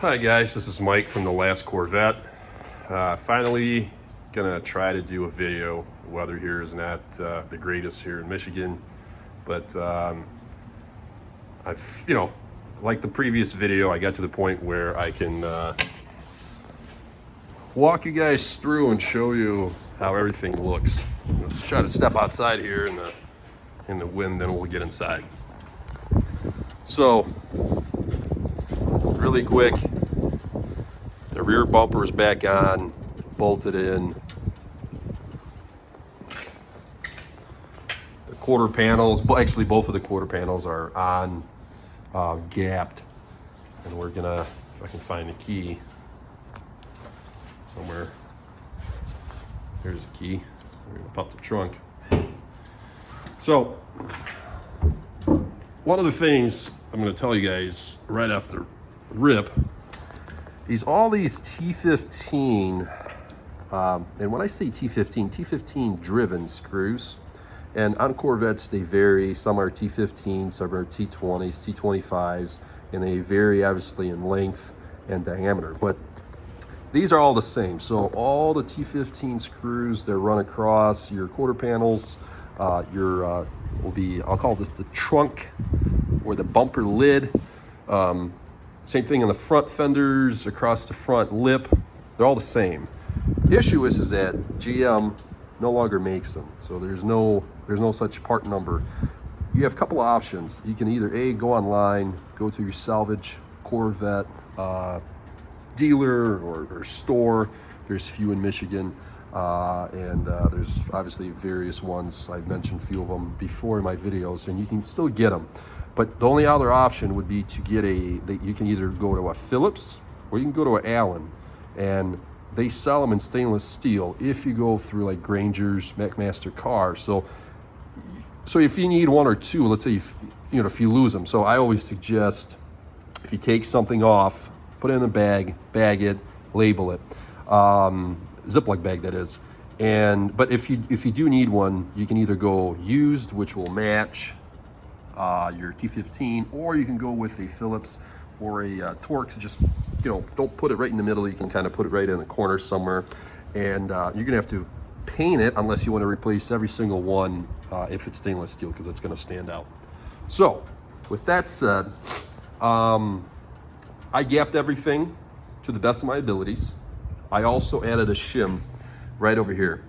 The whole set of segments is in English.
Hi guys, this is Mike from the last Corvette. Finally gonna try to do a video. The weather here is not the greatest here in Michigan, but like the previous video, I got to the point where I can walk you guys through and show you how everything looks. Let's try to step outside here in the wind, then we'll get inside. So, really quick, the rear bumper is back on, bolted in. The quarter panels, actually both of the quarter panels are on, gapped. And we're gonna, if I can find the key somewhere. Here's the key. We're gonna pop the trunk. So, one of the things I'm gonna tell you guys right after rip is all these T15, and when I say T15 driven screws, and on Corvettes they vary. Some are T15, some are T20s, T25s, and they vary obviously in length and diameter, but these are all the same. So all the T15 screws that run across your quarter panels, will be, I'll call this the trunk or the bumper lid. Same thing on the front fenders, across the front lip. They're all the same. The issue is that GM no longer makes them, so there's no such part number. You have a couple of options. You can either go online, go to your salvage Corvette dealer or store. There's few in Michigan, and there's obviously various ones. I've mentioned a few of them before in my videos, and you can still get them. But the only other option would be to get you can either go to a Phillips or you can go to an Allen, and they sell them in stainless steel if you go through like Granger's, McMaster Cars. So if you need one or two, let's say if you lose them. So I always suggest, if you take something off, put it in a bag, bag it, label it, Ziploc bag that is. But if you do need one, you can either go used, which will match your T15, or you can go with a Phillips or a Torx. Just don't put it right in the middle. You can kind of put it right in the corner somewhere, and you're gonna have to paint it unless you want to replace every single one if it's stainless steel, because it's going to stand out. So with that said, I gapped everything to the best of my abilities. I also added a shim right over here,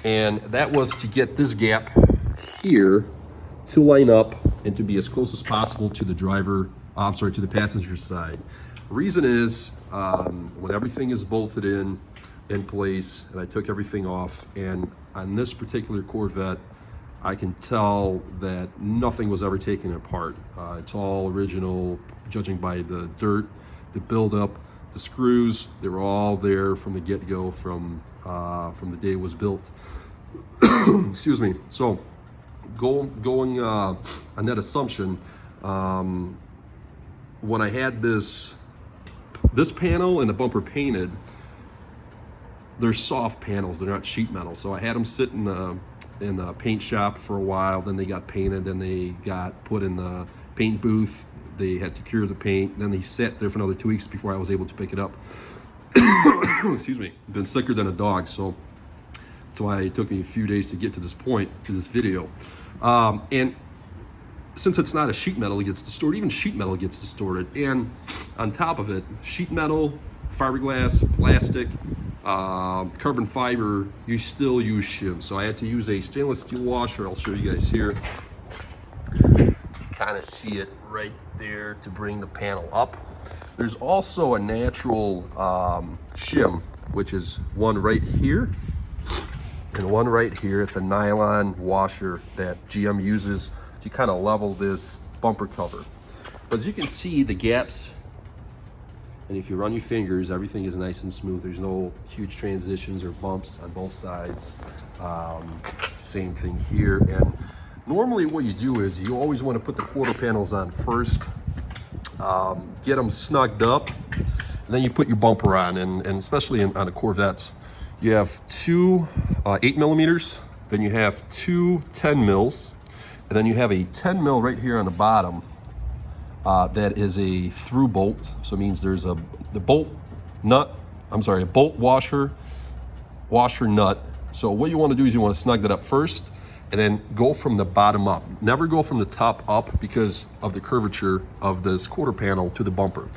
and that was to get this gap here to line up and to be as close as possible to the to the passenger side. The reason is, when everything is bolted in place, and I took everything off, and on this particular Corvette, I can tell that nothing was ever taken apart. It's all original, judging by the dirt, the buildup, the screws. They were all there from the get-go, from the day it was built. Excuse me. So going on that assumption, when I had this panel and the bumper painted, they're soft panels, they're not sheet metal. So I had them sit in the paint shop for a while, then they got painted, then they got put in the paint booth. They had to cure the paint, then they sat there for another 2 weeks before I was able to pick it up. Excuse me, been sicker than a dog, so that's why it took me a few days to get to this point, to this video. And since it's not a sheet metal, it gets distorted. Even sheet metal gets distorted, and on top of it, sheet metal, fiberglass, plastic, carbon fiber, you still use shim. So I had to use a stainless steel washer. I'll show you guys here. Kind of see it right there to bring the panel up. There's also a natural shim, which is one right here and one right here. It's a nylon washer that GM uses to kind of level this bumper cover. But as you can see, the gaps, and if you run your fingers, everything is nice and smooth. There's no huge transitions or bumps on both sides. Same thing here. And normally what you do is you always want to put the quarter panels on first, get them snugged up, and then you put your bumper on. And especially on the Corvettes, you have two 8mm, then you have two 10 mils, and then you have a 10 mil right here on the bottom that is a through bolt. So it means there's a bolt washer nut. So what you want to do is you want to snug that up first and then go from the bottom up. Never go from the top up because of the curvature of this quarter panel to the bumper.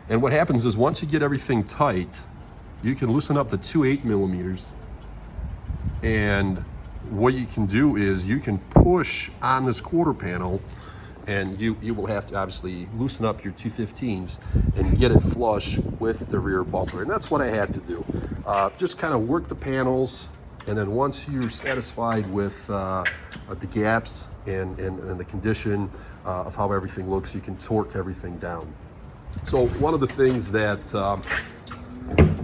And what happens is once you get everything tight, you can loosen up the 2 8mm, and what you can do is you can push on this quarter panel, and you will have to obviously loosen up your 215s and get it flush with the rear bumper. And that's what I had to do. Just kind of work the panels, and then once you're satisfied with the gaps and the condition of how everything looks, you can torque everything down. So one of the things that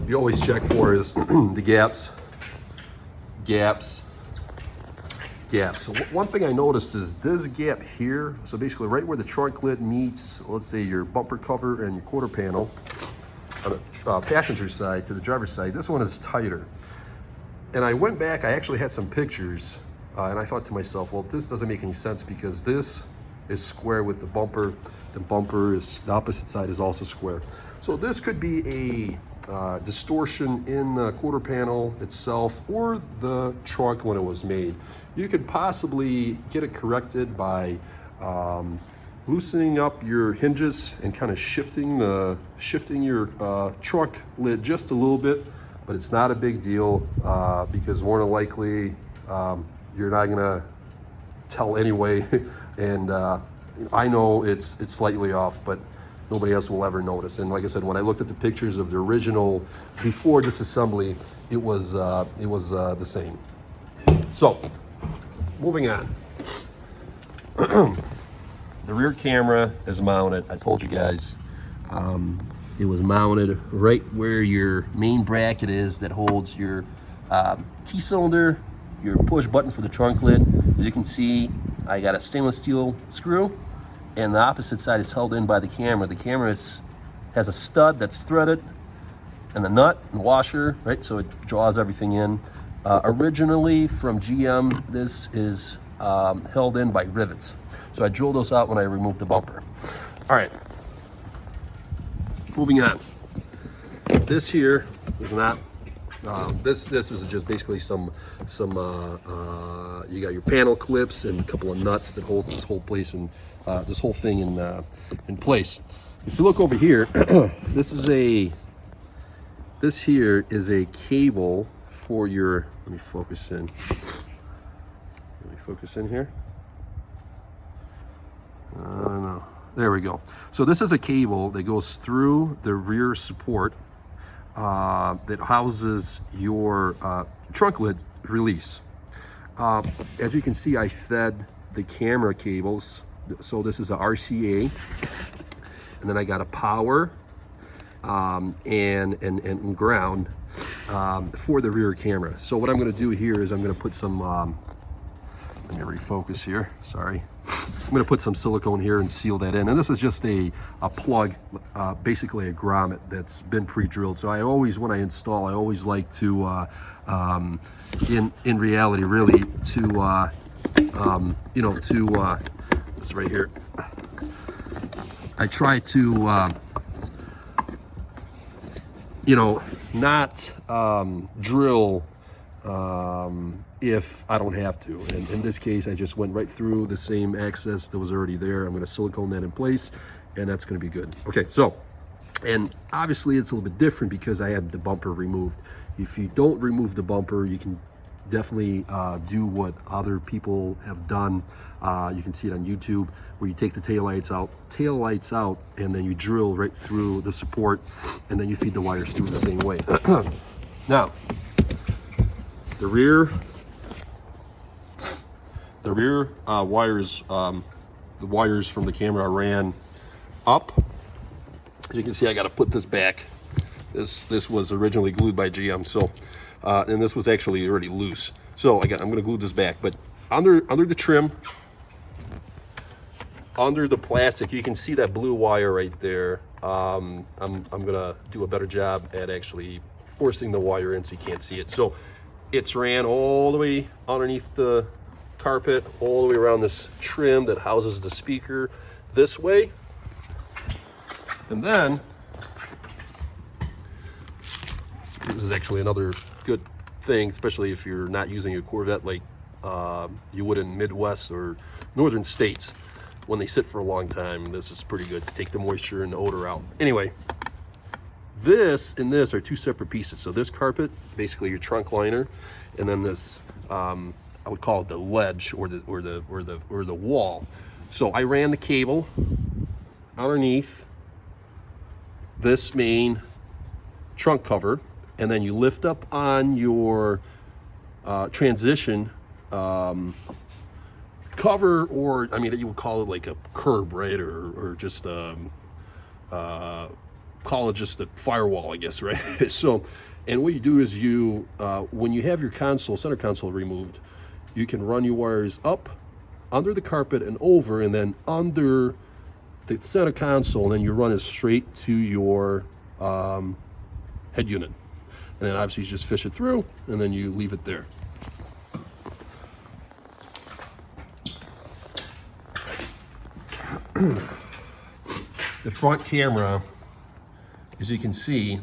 you always check for is the gaps. So one thing I noticed is this gap here, so basically right where the trunk lid meets, let's say your bumper cover and your quarter panel on the passenger side to the driver's side, this one is tighter. And I went back, I actually had some pictures, and I thought to myself, well, this doesn't make any sense because this is square with the bumper is, the opposite side is also square. So this could be a distortion in the quarter panel itself or the trunk when it was made. You could possibly get it corrected by loosening up your hinges and kind of shifting your trunk lid just a little bit, but it's not a big deal because more than likely you're not gonna tell anyway. And I know it's slightly off, but nobody else will ever notice. And like I said, when I looked at the pictures of the original before disassembly, it was the same. So moving on. The rear camera is mounted. I told you guys it was mounted right where your main bracket is that holds your key cylinder, your push button for the trunk lid. As you can see, I got a stainless steel screw, and the opposite side is held in by the camera. The camera has a stud that's threaded, and the nut and washer, right? So it draws everything in. Originally from GM, this is held in by rivets. So I drilled those out when I removed the bumper. All right, moving on. This here is not, this is just basically some you got your panel clips and a couple of nuts that holds this whole place and this whole thing in place. If you look over here, this here is a cable for your, let me focus in here. I don't know. There we go. So this is a cable that goes through the rear support that houses your trunk lid release. As you can see, I fed the camera cables. So this is a RCA, and then I got a power and ground for the rear camera. So what I'm going to do here is I'm going to put some, let me refocus here, sorry. I'm going to put some silicone here and seal that in. And this is just a plug, basically a grommet that's been pre-drilled. So I always, when I install, I always like to, in reality, really, to, you know, to, this right here, I try to, you know, not drill if I don't have to. And in this case, I just went right through the same access that was already there. I'm going to silicone that in place, and that's going to be good. Okay, so, and obviously it's a little bit different because I had the bumper removed. If you don't remove the bumper, you can definitely do what other people have done. You can see it on YouTube, where you take the taillights out, and then you drill right through the support, and then you feed the wires through the same way. Now, the rear wires, the wires from the camera ran up. As you can see, I got to put this back. This was originally glued by GM, so and this was actually already loose. So I'm going to glue this back. But under the trim, under the plastic, you can see that blue wire right there. I'm going to do a better job at actually forcing the wire in so you can't see it. So it's ran all the way underneath the carpet, all the way around this trim that houses the speaker this way. And then, this is actually another good thing, especially if you're not using a Corvette like you would in Midwest or northern states. When they sit for a long time, this is pretty good to take the moisture and the odor out. Anyway, this and this are two separate pieces. So this carpet is basically your trunk liner, and then this I would call it the ledge or the wall. So I ran the cable underneath this main trunk cover, and then you lift up on your transition cover, or I mean, you would call it like a curb, right? Or just call it just a firewall, I guess, right? So, and what you do is you, when you have your console, center console removed, you can run your wires up under the carpet and over, and then under the center console, and then you run it straight to your head unit. And then obviously you just fish it through, and then you leave it there. The front camera, as you can see,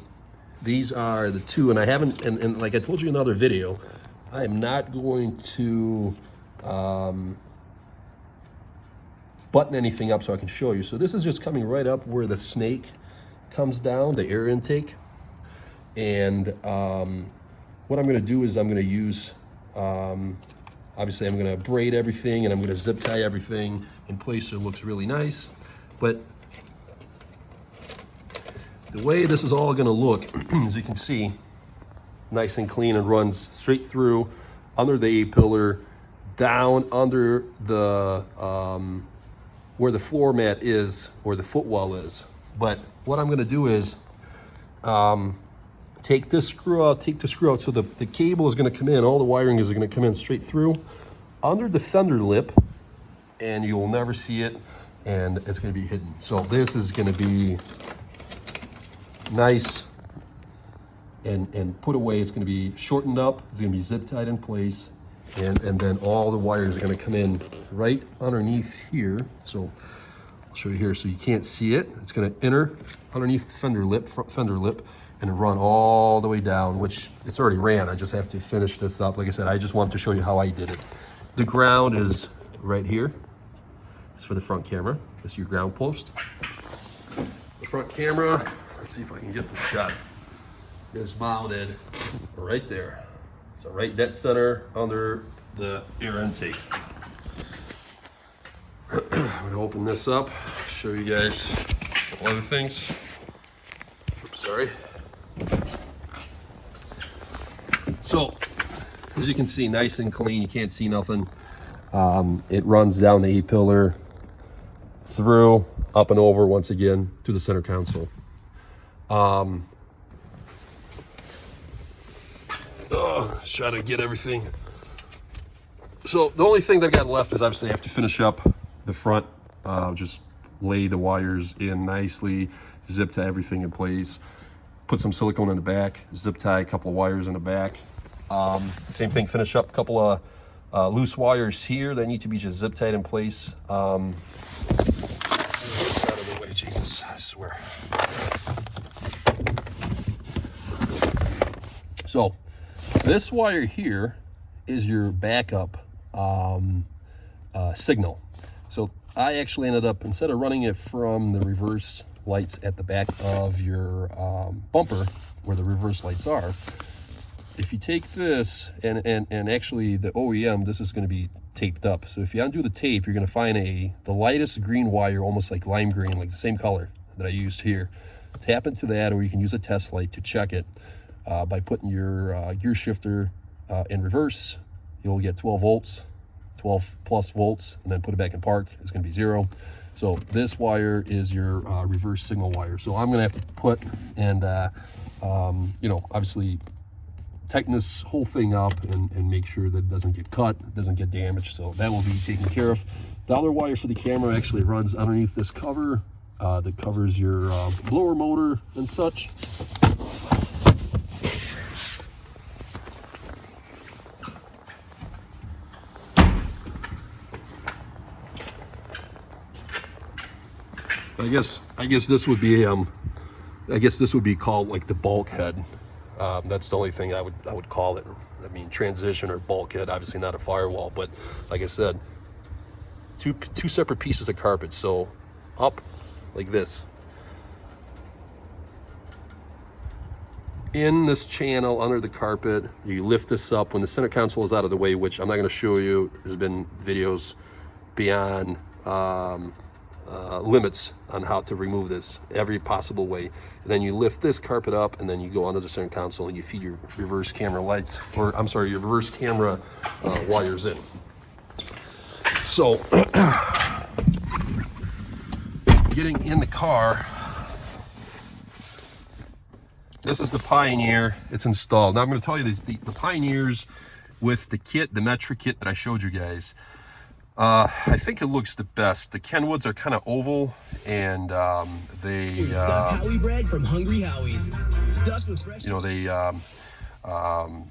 these are the two, and I haven't, and like I told you in another video, I am not going to button anything up so I can show you. So this is just coming right up where the snake comes down, the air intake. And what I'm going to do is I'm going to use, obviously I'm going to braid everything, and I'm going to zip tie everything in place so it looks really nice. But the way this is all going to look, as you can see, nice and clean, and runs straight through under the A-pillar, down under the where the floor mat is, or the footwell is. But what I'm going to do is take this screw out, so the cable is going to come in, all the wiring is going to come in straight through under the fender lip, and you'll never see it, and it's going to be hidden. So this is going to be nice and put away. It's going to be shortened up, it's going to be zip tied in place, and then all the wires are going to come in right underneath here. So I'll show you here so you can't see it. It's going to enter underneath the fender lip, front fender lip, and run all the way down, which it's already ran. I just have to finish this up. Like I said, I just want to show you how I did it. The ground is right here. It's for the front camera. This is your ground post. The front camera, let's see if I can get the shot, is mounted right there. So right dead center under the air intake. I'm gonna open this up, show you guys a couple other things. Oops, sorry. So, as you can see, nice and clean, you can't see nothing. It runs down the A-pillar, through, up and over once again to the center console. Try to get everything. So the only thing that I've got left is obviously I have to finish up the front, just lay the wires in nicely, zip tie everything in place, put some silicone in the back, zip tie a couple of wires in the back. Same thing, finish up a couple of loose wires here that need to be just zip tied in place. This out of the way, Jesus, I swear. So this wire here is your backup signal. So I actually ended up, instead of running it from the reverse lights at the back of your bumper where the reverse lights are, if you take this, and actually the OEM, this is going to be taped up. So if you undo the tape, you're going to find the lightest green wire, almost like lime green, like the same color that I used here. Tap into that, or you can use a test light to check it by putting your gear shifter in reverse. You'll get 12 volts, 12 plus volts, and then put it back in park. It's going to be 0. So this wire is your reverse signal wire. So I'm going to have to put and you know, obviously tighten this whole thing up and make sure that it doesn't get cut, it doesn't get damaged. So that will be taken care of. The other wire for the camera actually runs underneath this cover that covers your blower motor and such. I guess this would be I guess this would be called like the bulkhead. That's the only thing I would call it. I mean, transition or bulkhead, obviously not a firewall, but like I said, two separate pieces of carpet. So up like this. In this channel under the carpet, you lift this up when the center console is out of the way, which I'm not going to show you. There's been videos beyond limits on how to remove this every possible way. And then you lift this carpet up, and then you go under the center console and you feed your reverse camera lights, or I'm sorry, your reverse camera wires in. So getting in the car, this is the Pioneer. It's installed. Now I'm going to tell you the Pioneers with the kit, the metric kit that I showed you guys. I think it looks the best. The Kenwoods are kind of oval, and they Howie bread from Hungry Howie's. You know,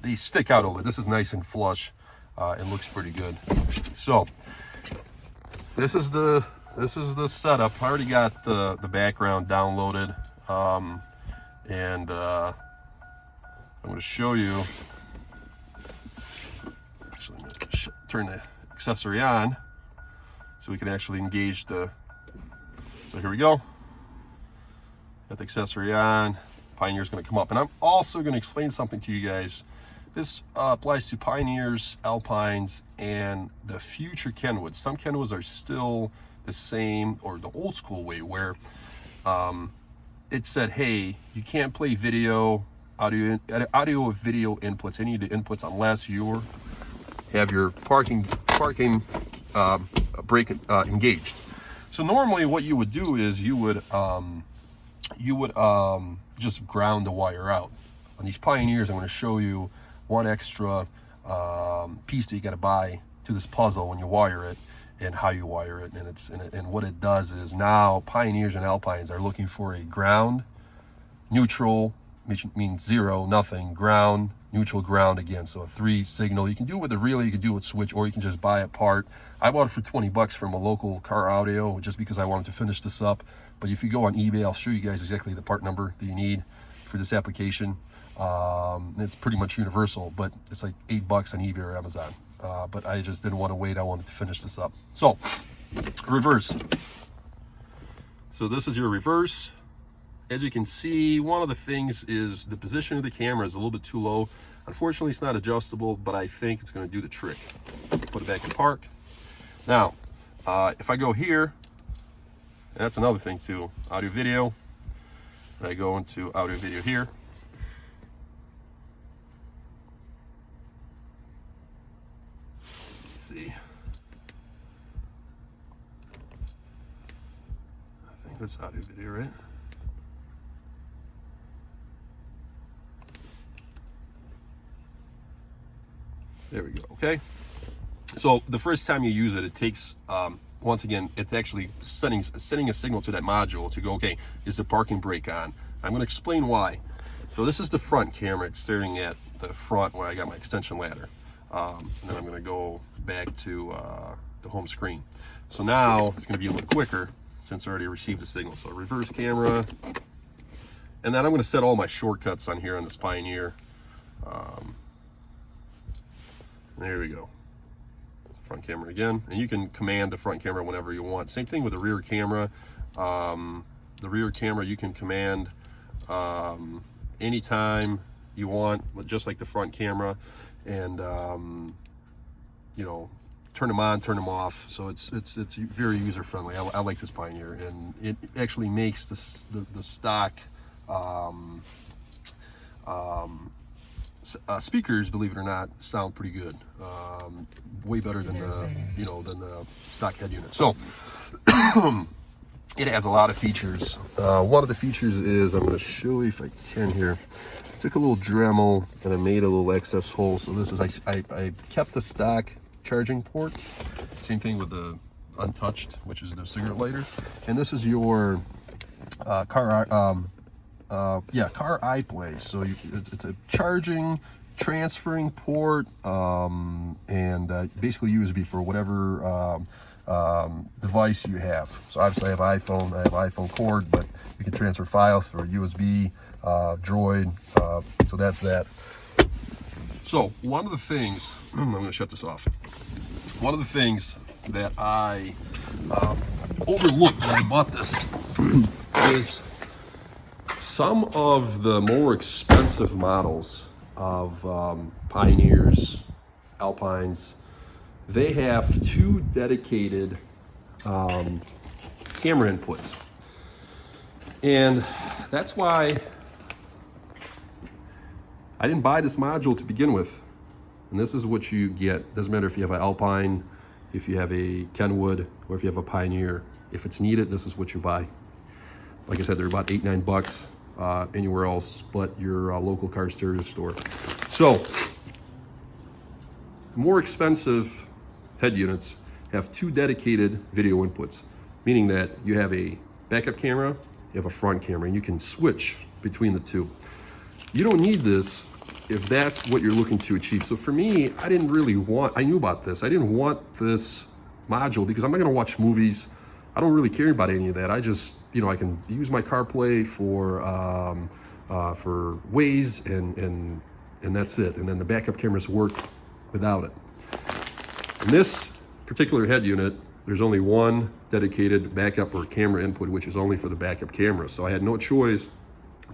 they stick out a little. This is nice and flush. It looks pretty good. So this is the setup. I already got the background downloaded, and I'm going to show you. Actually, I'm going to turn the accessory on so we can actually engage the. So here we go. Got the accessory on. Pioneer's going to come up, and I'm also going to explain something to you guys. This applies to Pioneers, Alpines, and the future Kenwoods. Some Kenwoods are still the same, or the old school way, where it said, hey, you can't play video, audio or video inputs, any of the inputs, unless you have your parking brake engaged. So normally what you would do is you would just ground the wire out. On these Pioneers, I'm going to show you one extra piece that you got to buy to this puzzle when you wire it, and how you wire it. And what it does is, now Pioneers and Alpines are looking for a ground, neutral, which means zero, nothing, ground, neutral, ground again. So a 3 signal. You can do it with a relay, you can do it with switch, or you can just buy a part. I bought it for 20 bucks from a local car audio, just because I wanted to finish this up. But if you go on eBay, I'll show you guys exactly the part number that you need for this application. It's pretty much universal, but it's like 8 bucks on eBay or Amazon. But I just didn't want to wait. I wanted to finish this up. So reverse. So this is your reverse. As you can see, one of the things is the position of the camera is a little bit too low. Unfortunately, it's not adjustable, but I think it's going to do the trick. Put it back in park. Now, if I go here, that's another thing too, audio video. And I go into audio video here. Let's see. I think that's audio video, right? There we go. Okay. So the first time you use it, it takes, once again, it's actually sending a signal to that module to go, okay, is the parking brake on? I'm going to explain why. So this is the front camera. It's staring at the front where I got my extension ladder. And then I'm going to go back to the home screen. So now it's going to be a little quicker since I already received the signal. So reverse camera. And then I'm going to set all my shortcuts on here on this Pioneer. There we go. It's the front camera again. And you can command the front camera whenever you want. Same thing with the rear camera. The rear camera you can command anytime you want, just like the front camera. And you know, turn them on, turn them off. So it's very user friendly. I like this Pioneer, and it actually makes the stock speakers, believe it or not, sound pretty good. Way better than the stock head unit. So it has a lot of features. One of the features is, I'm going to show you if I can here. I took a little Dremel and I made a little excess hole. So this is, I kept the stock charging port. Same thing with the Untouched, which is the cigarette lighter. And this is your car iPlay. So it's a charging, transferring port, and basically USB for whatever device you have. So obviously I have iPhone cord, but you can transfer files through a USB, Droid, so that's that. So one of the things, I'm going to shut this off. One of the things that I overlooked when I bought this is some of the more expensive models of Pioneers, Alpines. They have two dedicated camera inputs. And that's why I didn't buy this module to begin with. And this is what you get. Doesn't matter if you have an Alpine, if you have a Kenwood, or if you have a Pioneer. If it's needed, this is what you buy. Like I said, they're about $8-9 anywhere else but your local car service store. So, more expensive head units have two dedicated video inputs, meaning that you have a backup camera, you have a front camera, and you can switch between the two. You don't need this if that's what you're looking to achieve. So for me, I knew about this. I didn't want this module because I'm not gonna watch movies. I don't really care about any of that. I just, I can use my CarPlay for Waze and that's it. And then the backup cameras work without it. In this particular head unit, there's only one dedicated backup or camera input, which is only for the backup camera. So I had no choice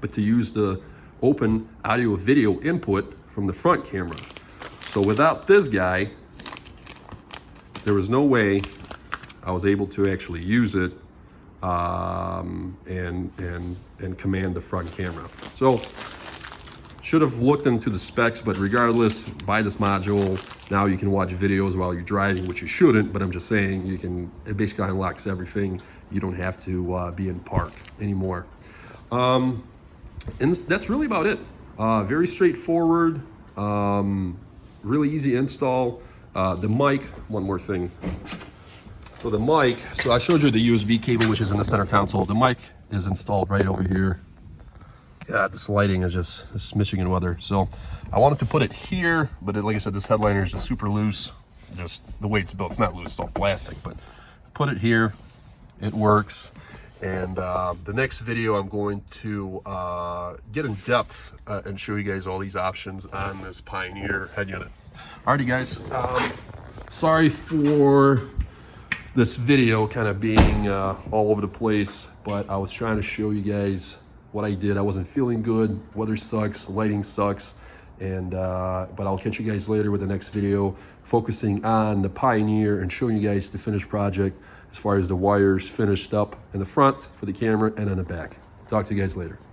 but to use the open audio video input from the front camera. So without this guy, there was no way I was able to actually use it and command the front camera. So should have looked into the specs, but regardless, buy this module. Now you can watch videos while you're driving, which you shouldn't, but I'm just saying it basically unlocks everything. You don't have to be in park anymore. And that's really about it. Very straightforward, really easy install. The mic, one more thing. So the mic, so I showed you the USB cable, which is in the center console. The mic is installed right over here. God, this lighting is just this Michigan weather. So I wanted to put it here, but like I said, this headliner is just super loose. Just the way it's built, it's not loose, it's all plastic, but put it here, it works. And the next video, I'm going to get in depth and show you guys all these options on this Pioneer head unit. Alrighty guys, sorry for this video kind of being all over the place, but I was trying to show you guys what I did. I wasn't feeling good, weather sucks, lighting sucks, and but I'll catch you guys later with the next video focusing on the Pioneer and showing you guys the finished project as far as the wires finished up in the front for the camera and in the back. Talk to you guys later.